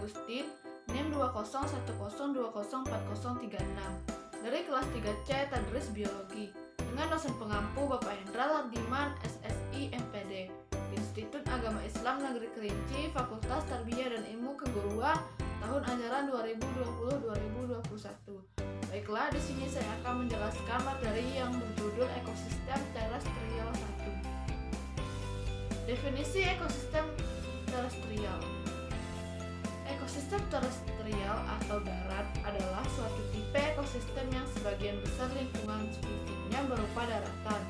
Agustin, NIM 201020406 dari kelas 3C Tadris Biologi dengan dosen pengampu Bapak Hendra Lardiman, SSI, MPD, Institut Agama Islam Negeri Kerinci, Fakultas Tarbiyah dan Ilmu Keguruan, tahun ajaran 2020-2021. Baiklah, di sini saya akan menjelaskan materi yang berjudul Ekosistem Terestrial 1. Definisi ekosistem terestrial. Ekosistem terestrial atau darat adalah suatu tipe ekosistem yang sebagian besar lingkungan sekitarnya berupa daratan.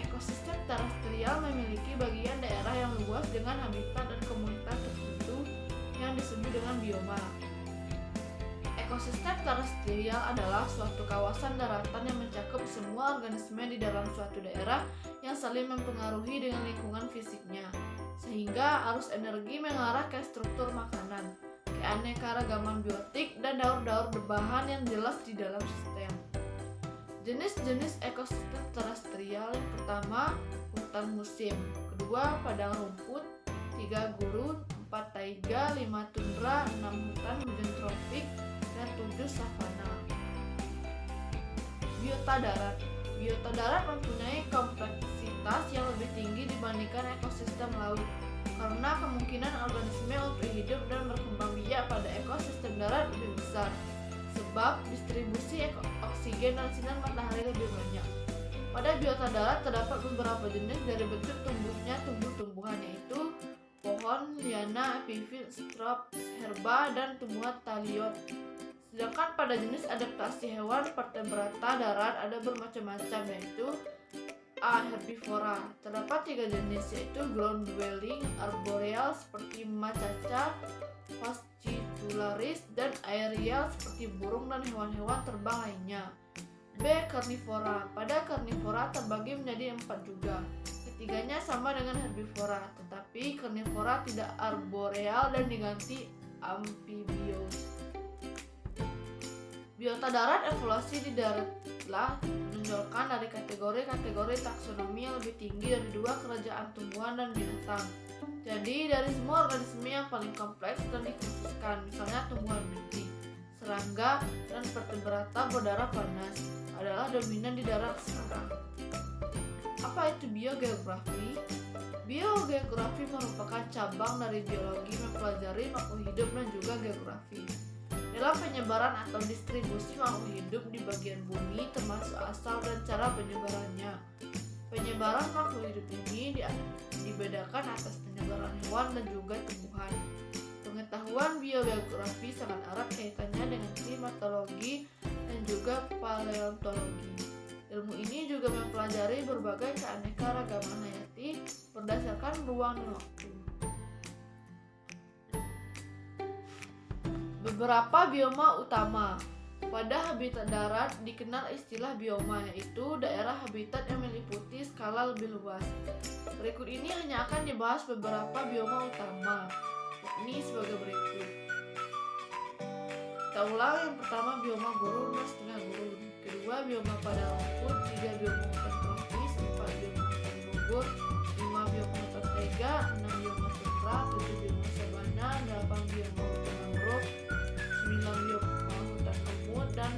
Ekosistem terestrial memiliki bagian daerah yang luas dengan habitat dan komunitas tertentu yang disebut dengan bioma. Ekosistem terestrial adalah suatu kawasan daratan yang mencakup semua organisme di dalam suatu daerah yang saling mempengaruhi dengan lingkungan fisiknya, sehingga arus energi mengarah ke struktur makanan, keanekaragaman biotik, dan daur-daur bahan yang jelas di dalam sistem. Jenis-jenis ekosistem terestrial: yang pertama, hutan musim; kedua, padang rumput; 3, gurun; 4, taiga; 5, tundra; 6, hutan hujan tropik; dan 7, savana. Biota darat. Biota darat mempunyai kompleksitas yang lebih tinggi dibandingkan ekosistem laut, karena kemungkinan organisme untuk hidup dan berkembang biak pada ekosistem darat lebih besar, sebab distribusi oksigen dan sinar matahari lebih banyak. Pada biota darat terdapat beberapa jenis dari bentuk tumbuhnya tumbuh-tumbuhan, yaitu pohon, liana, epifit, strop, herba, dan tumbuhan taliot. Sedangkan pada jenis adaptasi hewan vertebrata darat ada bermacam-macam, yaitu A. Herbivora. Terdapat 3 jenis, yaitu ground dwelling arboreal seperti macaca, fascicularis, dan aerial seperti burung dan hewan-hewan terbang lainnya. B. Karnivora. Pada karnivora terbagi menjadi 4 juga. Ketiganya sama dengan herbivora, tetapi karnivora tidak arboreal dan diganti amphibious. Biota darat. Evolusi di darat telah menonjolkan dari kategori-kategori taksonomi yang lebih tinggi dari 2 kerajaan tumbuhan dan binatang. Jadi dari semua organisme yang paling kompleks dan dikhususkan, misalnya tumbuhan binti, serangga, dan vertebrata berdarah panas, adalah dominan di darat sekarang. Apa itu biogeografi? Biogeografi merupakan cabang dari biologi mempelajari makhluk hidup dan juga geografi. Dalam penyebaran atau distribusi makhluk hidup di bagian bumi, termasuk asal dan cara penyebarannya. Penyebaran makhluk hidup ini dibedakan atas penyebaran hewan dan juga tumbuhan. Pengetahuan biogeografi sangat erat kaitannya dengan klimatologi dan juga paleontologi. Ilmu ini juga mempelajari berbagai keanekaragaman hayati berdasarkan ruang dan waktu. Beberapa bioma utama. Pada habitat darat dikenal istilah bioma, yaitu daerah habitat yang meliputi skala lebih luas. Berikut ini hanya akan dibahas beberapa bioma utama, yakni sebagai berikut. Kita ulang: yang pertama bioma gurun dan setengah gurun; kedua bioma padang rumput; 3 bioma hutan tropis; 4 bioma hutan gugur; 5 bioma hutan taiga; 6 bioma tundra; 7 bioma sabana; 8 bioma hutan mangrove; 9 bioma hutan kemut; dan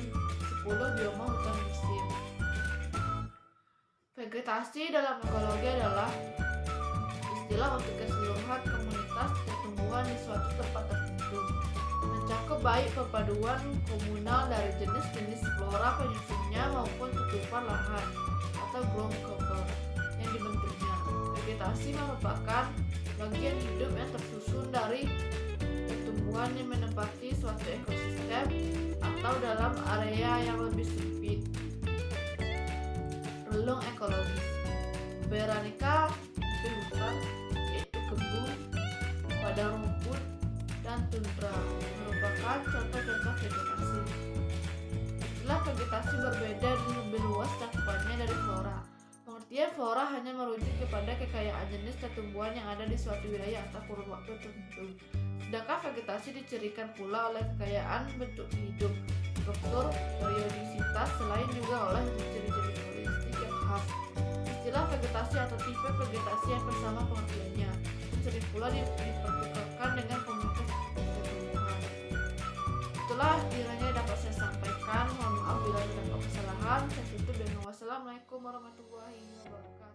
10 bioma hutan musim. Vegetasi dalam ekologi adalah istilah untuk keseluruhan komunitas tumbuhan di suatu tempat tertentu, mencakup baik perpaduan komunal dari jenis-jenis flora penyusunnya maupun tutupan lahan atau ground cover yang dibentuknya. Vegetasi merupakan bagian hidup yang tersusun dari tumbuhan yang menempati suatu ekosistem atau dalam area yang lebih sempit. Relung ekologis. Beraneka tipe hutan, yaitu kebun, padang rumput, dan tundra, merupakan contoh-contoh vegetasi. Istilah vegetasi berbeda dan lebih luas cakupannya dari flora. Pengertian flora hanya merujuk kepada kekayaan jenis tumbuhan yang ada di suatu wilayah atau kurun waktu tertentu. Sedangkan vegetasi dicirikan pula oleh kekayaan bentuk hidup, struktur, periodisitas, selain juga oleh ciri-ciri holistik yang khas. Istilah vegetasi atau tipe vegetasi yang bersama pengertiannya sering pula dipertukarkan dengan komunitas tumbuhan. sekian. Saya tutup dengan wassalamualaikum warahmatullahi wabarakatuh.